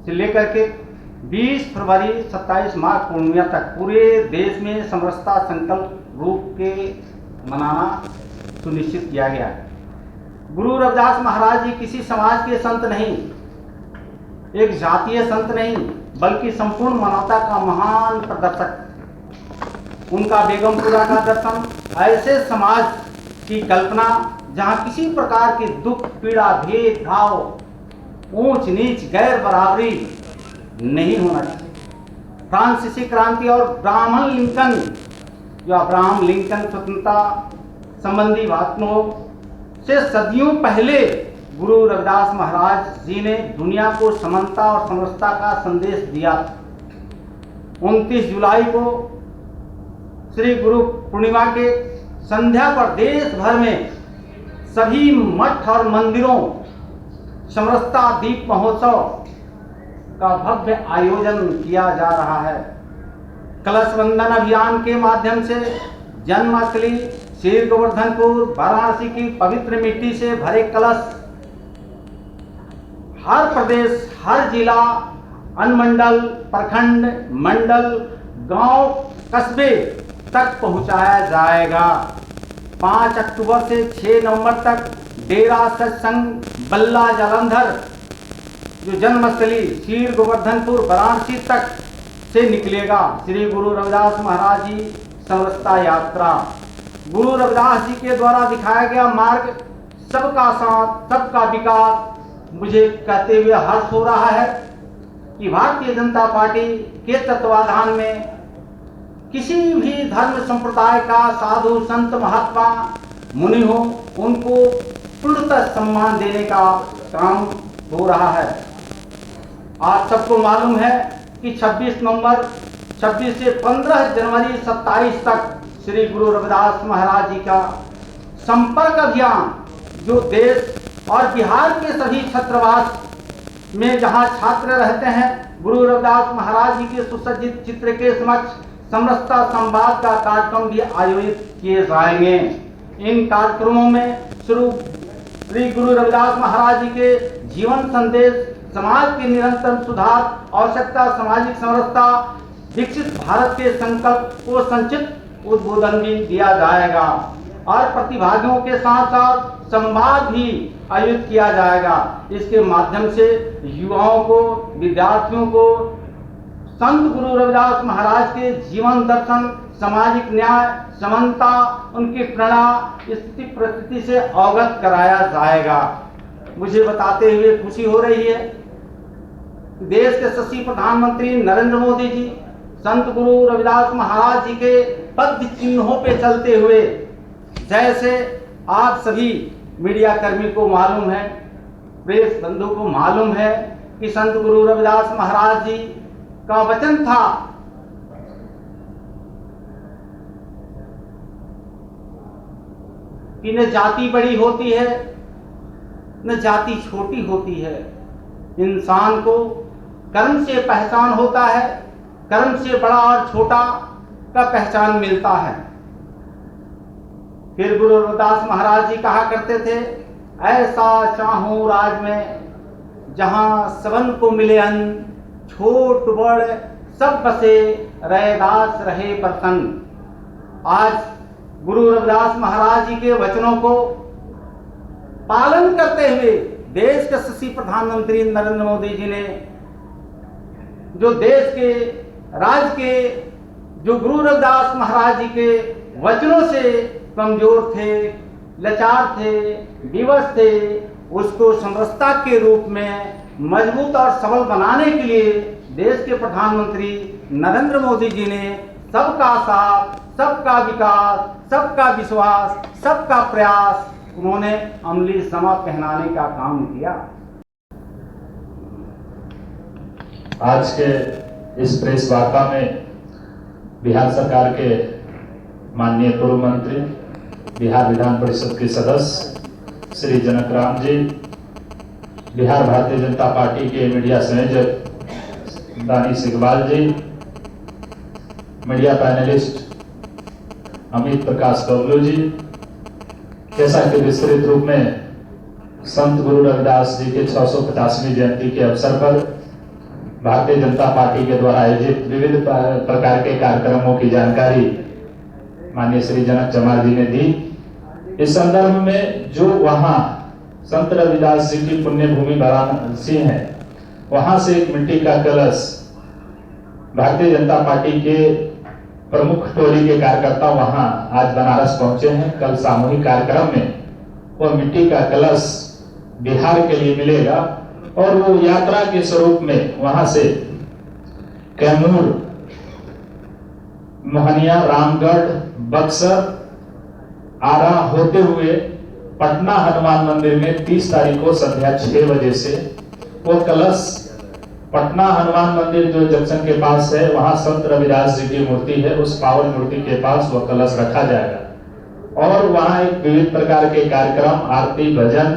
से लेकर के 20 फरवरी 27 मार्च पूर्णिमा तक पूरे देश में समरसता संकल्प रूप के मनाना सुनिश्चित किया गया है। गुरु रविदास महाराज जी किसी समाज के संत नहीं, एक जातीय संत नहीं, बल्कि संपूर्ण मानवता का महान प्रदर्शक। उनका बेगमपुरा का दर्शन ऐसे समाज की कल्पना जहां किसी प्रकार के दुख, पीड़ा, भेदभाव, ऊंच नीच, गैर बराबरी नहीं होना चाहिए। फ्रांसीसी क्रांति और अब्राहम लिंकन स्वतंत्रता संबंधी बातों से सदियों पहले गुरु रविदास महाराज जी ने दुनिया को समानता और समरसता का संदेश दिया। 29 जुलाई को श्री गुरु पूर्णिमा के संध्या पर देश भर में सभी मठ और मंदिरों समरसता दीप महोत्सव का भव्य आयोजन किया जा रहा है। कलश बंधन अभियान के माध्यम से जन्माष्टमी, श्री गोवर्धनपुर, वाराणसी की पवित्र मिट्टी से भरे कलश हर प्रदेश, हर जिला, अनुमंडल, प्रखंड, मंडल, गांव, कस्बे तक पहुंचाया जाएगा। 5 अक्टूबर से 6 नवंबर तक डेरा सत्संग बल्ला जालंधर जो जन्मस्थली श्री गोवर्धनपुर वाराणसी तक से निकलेगा श्री गुरु रविदास महाराज जी समरसता यात्रा। गुरु रविदास जी के द्वारा दिखाया गया मार्ग सबका साथ, सबका विकास। मुझे कहते हुए हर्ष हो रहा है कि भारतीय जनता पार्टी के तत्वाधान में किसी भी धर्म संप्रदाय का साधु, संत, महात्मा, मुनि हो, उनको पूर्णतः सम्मान देने का काम हो रहा है। आज सबको मालूम है कि 26 से 15 जनवरी 27 तक श्री गुरु रविदास महाराज जी का संपर्क अभियान जो देश और बिहार के सभी छात्रावास में जहां छात्र रहते हैं, गुरु रविदास महाराज जी के सुसज्जित चित्र के समक्ष समरसता संवाद का कार्यक्रम भी आयोजित किए जाएंगे। इन कार्यक्रमों में श्री गुरु रविदास महाराज जी के जीवन संदेश, समाज के निरंतर सुधार, आवश्यकता, सामाजिक समरसता, विकसित भारत के संकल्प को संक्षिप्त उद्बोधन भी दिया जाएगा और प्रतिभागियों के साथ साथ संवाद भी आयोजित किया जाएगा। इसके माध्यम से युवाओं को, विद्यार्थियों को संत गुरु रविदास महाराज के जीवन दर्शन, सामाजिक न्याय, समानता, उनकी प्रेरणा, स्थिति परिस्थिति से अवगत कराया जाएगा। मुझे बताते हुए खुशी हो रही है देश के यशस्वी प्रधानमंत्री नरेंद्र मोदी जी संत गुरु रविदास महाराज जी के पद चिन्हों पे चलते हुए, जैसे आप सभी मीडिया कर्मी को मालूम है, प्रेस बंधु को मालूम है कि संत गुरु रविदास महाराज जी का वचन था कि न जाति बड़ी होती है न जाति छोटी होती है, इंसान को कर्म से पहचान होता है, कर्म से बड़ा और छोटा का पहचान मिलता है। फिर गुरु रविदास महाराज जी कहा करते थे, ऐसा चाहूं राज में जहां सबन को मिले अन्न, छोट बड़ सब बसे रैदास रहे प्रसन्न। आज गुरु रविदास महाराज जी के वचनों को पालन करते हुए देश के यशस्वी प्रधानमंत्री नरेंद्र मोदी जी ने जो देश के राज्य के जो गुरु रविदास महाराज जी के वचनों से कमजोर थे, लाचार थे, विवश थे, उसको समरसता के रूप में मजबूत और सबल बनाने के लिए देश के प्रधानमंत्री नरेंद्र मोदी जी ने सबका साथ, सबका विकास, सबका विश्वास, सबका प्रयास उन्होंने अमली समा पहनाने का काम किया। आज के इस प्रेस वार्ता में बिहार सरकार के माननीय पूर्व मंत्री, बिहार विधान परिषद के सदस्य श्री जनक राम जी, बिहार भारतीय जनता पार्टी के मीडिया संयोजक दानिश इकबाल जी, मीडिया पैनलिस्ट अमित प्रकाश कवलू जी, जैसा कि विस्तृत रूप में संत गुरु रविदास जी के 650वीं जयंती के अवसर पर भारतीय जनता पार्टी के द्वारा आयोजित विविध प्रकार के कार्यक्रमों की जानकारी माननीय श्री जनक चमार जी ने दी। इस संदर्भ में जो वहां संत रविदास जी की पुण्य भूमि वाराणसी है, वहां से एक मिट्टी का कलश भारतीय जनता पार्टी के प्रमुख टोली के कार्यकर्ता वहां आज बनारस पहुंचे हैं। कल सामूहिक कार्यक्रम में वो मिट्टी का कलश बिहार के लिए मिलेगा और वो यात्रा के स्वरूप में वहां से कैमूर, मोहनिया, रामगढ़, बक्सर, आरा होते हुए पटना हनुमान मंदिर में 30 तारीख को संध्या 6 बजे से वो कलश पटना हनुमान मंदिर जो जंक्शन के पास है, वहां संत रविदास जी की मूर्ति है, उस पावन मूर्ति के पास वह कलश रखा जाएगा और वहां एक विविध प्रकार के कार्यक्रम, आरती, भजन,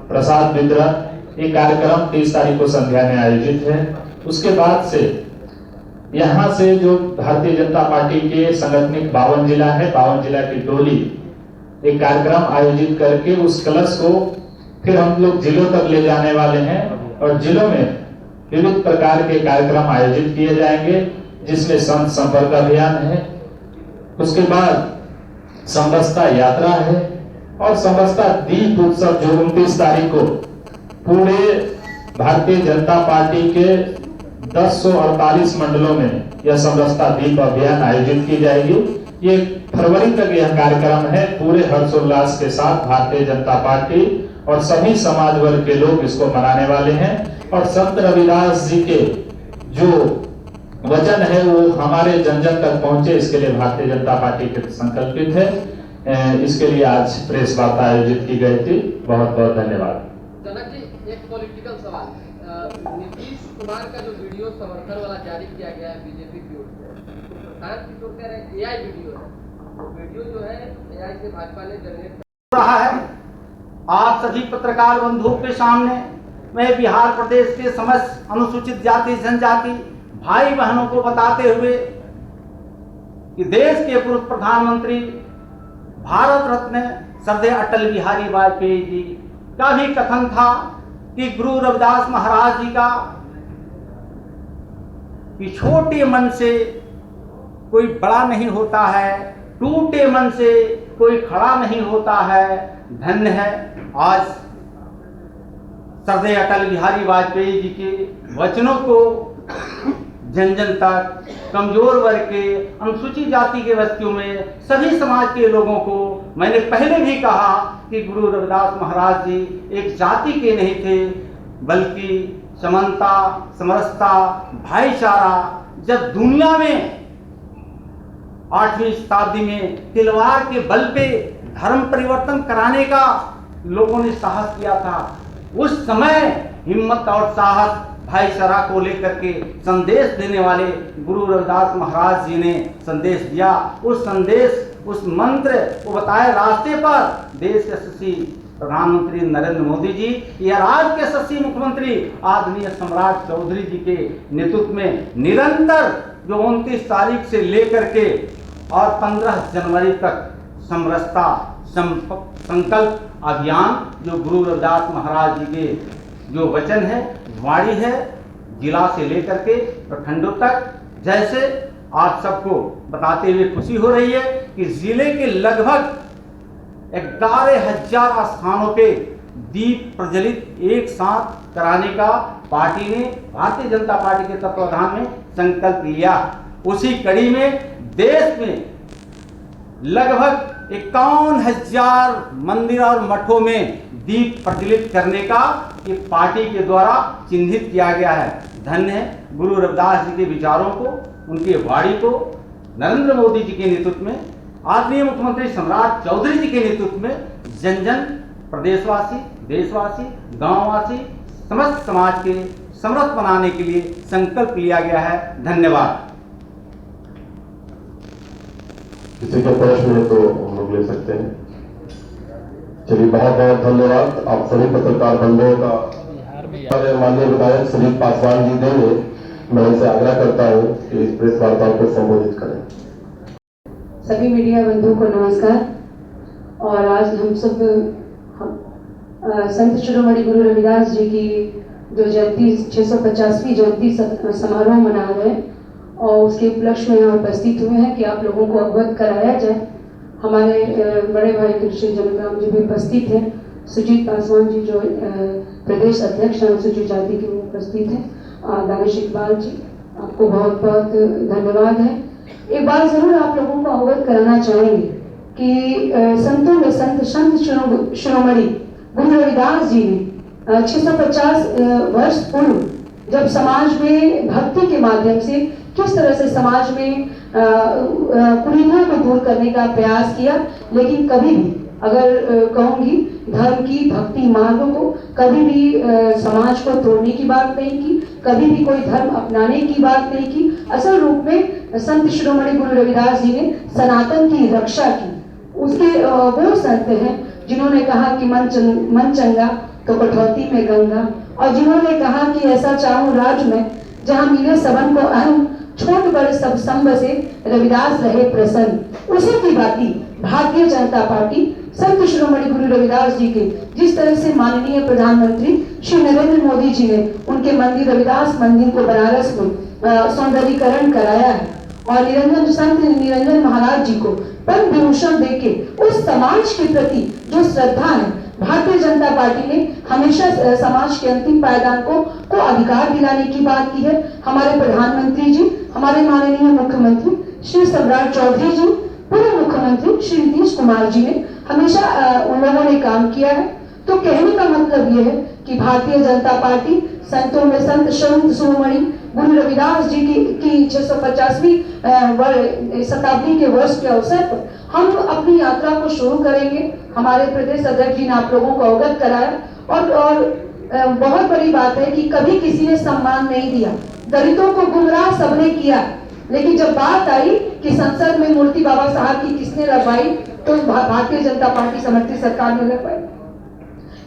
प्रसाद वितरण, ये कार्यक्रम 30 तारीख को संध्या में आयोजित है। उसके बाद से यहाँ से जो भारतीय जनता पार्टी के संगठनिक 52 जिला है, 52 जिला की टोली एक कार्यक्रम आयोजित करके उस कलश को फिर हम लोग जिलों तक ले जाने वाले हैं और जिलों में विविध प्रकार के कार्यक्रम आयोजित किए जाएंगे, जिसमें संत संपर्क अभियान है, उसके बाद समरसता यात्रा है और समरसता दीप उत्सव जो 29 तारीख को पूरे भारतीय जनता पार्टी के 1048 मंडलों में यह समरसता दीप अभियान आयोजित की जाएगी। ये फरवरी तक यह कार्यक्रम है। पूरे हर्षोल्लास के साथ भारतीय जनता पार्टी और सभी समाज वर्ग के लोग इसको मनाने वाले हैं और संत रविदास जी के जो वचन है वो हमारे जन जन तक पहुंचे, इसके लिए भारतीय जनता पार्टी के संकल्पित है। इसके लिए आज प्रेस वार्ता आयोजित की गई थी। बहुत बहुत धन्यवाद। जनक जी, एक पॉलिटिकल सवाल, नीतीश कुमार का जो वीडियो समर्थन वाला जारी किया गया है बीजेपी की ओर से, तो प्रशांत किशोर कह रहे हैं एआई वीडियो है, वो वीडियो जो है एआई से भाजपा ने जनरेट कर रहा है। आप सभी पत्रकार बंधुओं के सामने मैं बिहार प्रदेश के समस्त अनुसूचित जाति जनजाति भाई बहनों को बताते हुए कि देश के पूर्व प्रधानमंत्री भारत रत्न श्रद्धेय अटल बिहारी वाजपेयी जी का भी कथन था कि गुरु रविदास महाराज जी का कि छोटे मन से कोई बड़ा नहीं होता है, टूटे मन से कोई खड़ा नहीं होता है। धन्य है आज श्रद्धेय अटल बिहारी वाजपेयी जी के वचनों को जन जन तक, कमजोर वर्ग के, अनुसूचित जाति के बस्तियों में सभी समाज के लोगों को मैंने पहले भी कहा कि गुरु रविदास महाराज जी एक जाति के नहीं थे, बल्कि समानता, समरसता, भाईचारा जब दुनिया में 8वीं शताब्दी में तलवार के बल पे धर्म परिवर्तन कराने का लोगों ने साहस किया था, उस समय हिम्मत और साहस भाईचारा को लेकर के संदेश देने वाले गुरु रविदास महाराज जी ने संदेश दिया। उस संदेश, उस मंत्र को बताए रास्ते पर देश के यशस्वी प्रधानमंत्री नरेंद्र मोदी जी या राज्य के यशस्वी मुख्यमंत्री आदरणीय सम्राट चौधरी जी के नेतृत्व में निरंतर जो 29 तारीख से लेकर के और 15 जनवरी तक समरसता संकल्प अभियान जो गुरु रविदास महाराज जी के जो वचन है, वाणी है, जिला से लेकर के प्रखंडों तक, जैसे आप सबको बताते हुए खुशी हो रही है कि जिले के लगभग 11,000 स्थानों पे दीप प्रज्वलित एक साथ कराने का पार्टी ने, भारतीय जनता पार्टी के तत्वाधान में संकल्प लिया। उसी कड़ी में देश में लगभग 51,000 मंदिर और मठों में दीप प्रज्वलित करने का ये पार्टी के द्वारा चिन्हित किया गया है। धन्य है गुरु रविदास जी के विचारों को, उनके वाणी को नरेंद्र मोदी जी के नेतृत्व में, आदरणीय मुख्यमंत्री सम्राट चौधरी जी के नेतृत्व में जन जन, प्रदेशवासी, देशवासी, गांववासी, समस्त समाज के समृद्ध बनाने के लिए संकल्प लिया गया है। धन्यवाद। किसी का प्रश्न है तो हम लोग ले सकते हैं। चलिए, बहुत बहुत धन्यवाद आप सभी पत्रकार बंधुओं का। माननीय विधायक श्री पासवान जी देंगे, मैं इनसे आग्रह करता हूं कि इस प्रेस वार्ता को संबोधित करें। सभी मीडिया बंधुओं को नमस्कार। और आज हम सब संत शिरोमणि गुरु रविदास जी की जो जयंती 650वीं जयंती समारोह मना रहे हैं और उसके उपलक्ष्य में यहाँ उपस्थित हुए हैं कि आप लोगों को अवगत कराया जाए। हमारे बड़े भाई कृष्ण जनग्राम जी भी उपस्थित हैं, सुजीत पासवान जी जो प्रदेश अध्यक्ष हैं अनुसूचित जाति के वो उपस्थित हैं, दानिश इकबाल जी आपको बहुत बहुत धन्यवाद है। एक बात जरूर आप लोगों को अवगत कराना चाहेंगे कि संतों में संत शिरोमणि गुरु रविदास जी ने 650 वर्ष पूर्व जब समाज में भक्ति के माध्यम से किस तरह से समाज में कुरीतियों को दूर करने का प्रयास किया, लेकिन कभी भी अगर कहूंगी धर्म की भक्ति मार्गों को कभी भी समाज को तोड़ने की बात नहीं की, कभी भी कोई धर्म अपनाने की बात नहीं की। असल रूप में संत शिरोमणि गुरु रविदास जी ने सनातन की रक्षा की। उसके वो संत हैं जिन्होंने कहा कि मन चंगा तो कठौती में गंगा, और जिन्होंने कहा कि ऐसा चाहूं राज में जहां मिले सबन को अहम, छोट बड़े सब संब से रविदास रहे प्रसन्न। उसी की बाती भारतीय जनता पार्टी संत शिरोमणि गुरु रविदास जी के जिस तरह से माननीय प्रधानमंत्री श्री नरेंद्र मोदी जी ने उनके मंदिर रविदास मंदिर को बनारस में सौंदर्यीकरण कराया है और निरंजन संत निरंजन महाराज जी को पद्म विभूषण देके उस समाज के प्रति जो श्रद्धा है, भारतीय जनता पार्टी ने हमेशा समाज के अंतिम पायदान को अधिकार दिलाने की बात की है। हमारे प्रधानमंत्री जी, हमारे माननीय मुख्यमंत्री श्री सम्राट चौधरी जी, पूर्व मुख्यमंत्री श्री नीतीश कुमार जी ने हमेशा उन लोगों ने काम किया है। तो कहने का मतलब यह है कि भारतीय जनता पार्टी संतों में संत शिरोमणि गुरु रविदास जी की 650वीं शताब्दी के वर्ष के अवसर पर हम अपनी यात्रा को शुरू करेंगे। हमारे प्रदेश अध्यक्ष जी ने आप लोगों को अवगत कराया और बहुत बड़ी बात है कि कभी किसी ने सम्मान नहीं दिया, दलितों को गुमराह सबने किया, लेकिन जब बात आई कि संसद में मूर्ति बाबा साहब की किसने लगवाई तो भारतीय जनता पार्टी समर्थित सरकार ने लगवाई।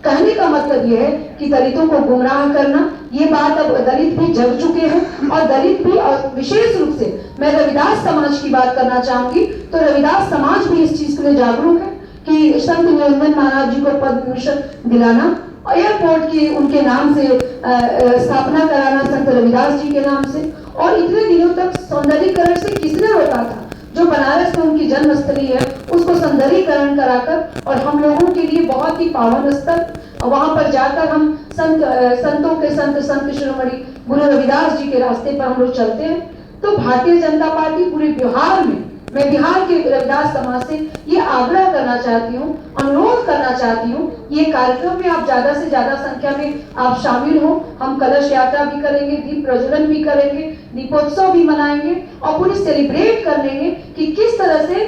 कहने का मतलब यह है कि दलितों को गुमराह करना, ये बात अब दलित भी जग चुके हैं और दलित भी, और विशेष रूप से मैं रविदास समाज की बात करना चाहूंगी तो रविदास समाज भी इस चीज के लिए जागरूक है कि संत निरंजन महाराज जी को पद्म विभूषण दिलाना, एयरपोर्ट की उनके नाम से स्थापना कराना संत रविदास जी के नाम से, और इतने दिनों तक सौंदर्यीकरण से किसने रोका था? जो बनारस में उनकी जन्मस्थली है उसको सौंदर्यीकरण कराकर, और हम लोगों के लिए बहुत ही पावन स्थल, वहां पर जाकर हम संतों के संत शिरोमणि गुरु रविदास जी के रास्ते पर हम लोग चलते हैं। तो भारतीय जनता पार्टी पूरे बिहार में, मैं बिहार के रविदास समाज से ये आग्रह करना चाहती हूँ, अनुरोध करना चाहती हूँ, ये कार्यक्रम में आप ज्यादा से ज्यादा संख्या में आप शामिल हो। हम कलश यात्रा भी करेंगे, दीप प्रज्वलन भी करेंगे, दीपोत्सव भी मनाएंगे और पूरी सेलिब्रेट कर लेंगे कि किस तरह से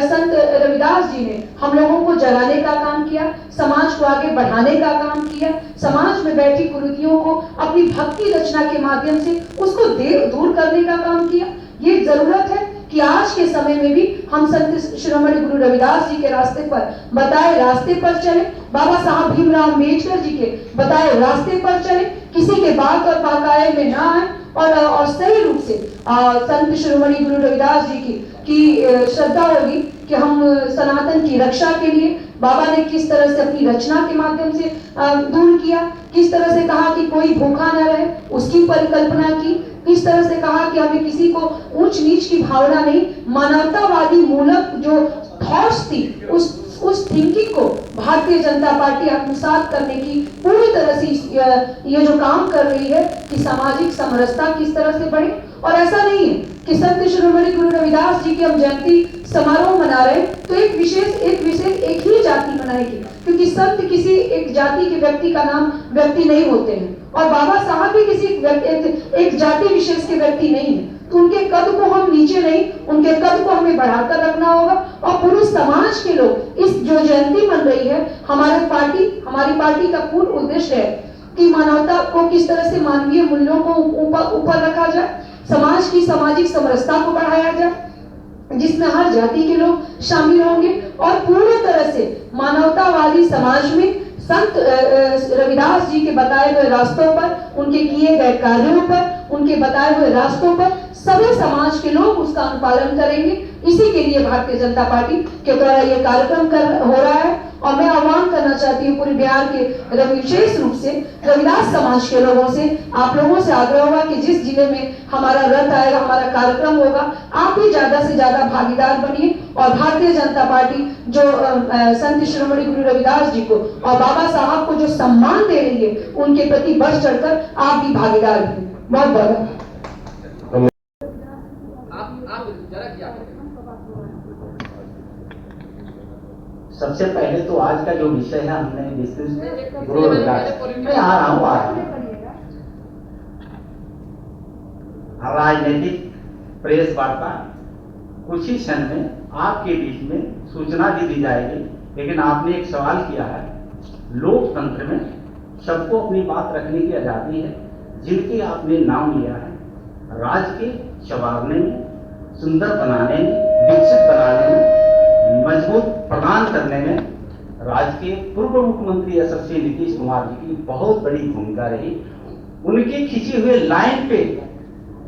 संत रविदास जी ने हम लोगों को जगाने का काम किया, समाज को आगे बढ़ाने का काम किया, समाज में बैठी कुरीतियों को अपनी भक्ति रचना के माध्यम से उसको दूर करने का काम किया। ये जरूरत है कि आज के समय में भी हम संत शिरोमणि गुरु रविदास जी के रास्ते पर बताए रास्ते पर चले, बाबा साहब भीमराव अम्बेडकर जी के बताए रास्ते पर चले, किसी के बात और बाकाये में ना आए और सही रूप से संत शिरोमणि गुरु रविदास जी की श्रद्धा होगी कि हम सनातन की रक्षा के लिए बाबा ने किस तरह से अपनी रचना के माध्यम से दूर किया, किस तरह से कहा कि कोई भूखा न रहे उसकी परिकल्पना की, किस तरह से कहा कि हमें किसी को ऊंच नीच की भावना नहीं, मानवतावादी मूलक जो थॉट्स थी उस थिंकिंग को भारतीय जनता पार्टी आत्मसात करने की पूरी तरह से ये जो काम कर रही है कि सामाजिक समरसता किस तरह से बढ़े। और ऐसा नहीं है कि संत शिरोमणि गुरु रविदास जी के हम जयंती समारोह मना रहे तो एक ही जाति मनाएगी, क्योंकि संत किसी एक जाति के व्यक्ति का नाम व्यक्ति नहीं होते हैं और बाबा साहब भी किसी एक जाति विशेष के व्यक्ति नहीं है। तो उनके कद को हम नीचे नहीं, उनके कद को हमें बढ़ाकर रखना होगा और पूरे समाज के लोग इस जो जयंती बन रही है, हमारी पार्टी का पूर्ण उद्देश्य है कि मानवता को किस तरह से मानवीय मूल्यों को ऊपर रखा जाए, समाज की सामाजिक समरसता को बढ़ाया जाए जिसमें हर जाति के लोग शामिल होंगे और पूरी तरह से मानवतावादी समाज में संत रविदास जी के बताए हुए रास्तों पर, उनके किए गए कार्यों पर, उनके बताए हुए रास्तों पर सभी समाज के लोग उसका अनुपालन करेंगे। इसी के लिए भारतीय जनता पार्टी के द्वारा ये कार्यक्रम हो रहा है और मैं आह्वान करना चाहती हूँ के, पूरे बिहार के विशेष रूप से रविदास समाज के लोगों से, आप लोगों से आग्रह होगा कि जिस जिले में हमारा रथ आएगा, हमारा कार्यक्रम होगा, आप भी ज्यादा से ज्यादा भागीदार बनिए और भारतीय जनता पार्टी जो संत शिरोमणि गुरु रविदास जी को और बाबा साहब को जो सम्मान दे रही है, उनके प्रति बढ़ चढ़कर आप भी भागीदार बनिए। बहुत बहुत आप जरा क्या सबसे पहले तो आज का जो विषय है हमने विस्तृत गुरु रविदास मैं आ रहा हूँ राजनीतिक प्रेस वार्ता कुछ ही क्षण में आपके बीच में सूचना भी दी जाएगी, लेकिन आपने एक सवाल किया है। लोकतंत्र में सबको अपनी बात रखने की आजादी है। जिनकी आपने नाम लिया है, राज्य के संवारने में, सुंदर बनाने में, विकसित बनाने में, मजबूत प्रदान करने में राज्य के पूर्व मुख्यमंत्री यशस्वी नीतीश कुमार जी की बहुत बड़ी भूमिका रही। उनकी खींची हुए लाइन पे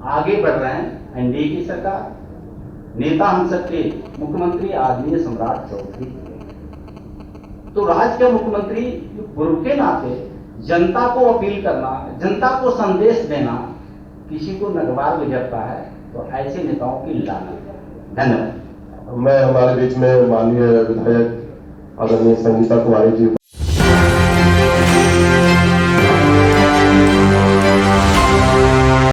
आगे बढ़ रहे हैं एनडीए की सरकार, नेता हम सबके मुख्यमंत्री आदरणीय सम्राट चौधरी। तो राज्य के मुख्यमंत्री पूर्व के नाते जनता को अपील करना, जनता को संदेश देना किसी को नगवार गुजरता है तो ऐसे नेताओं की लानत। धन्यवाद। मैं हमारे बीच में माननीय विधायक आदरणीय संगीता कुमारी जी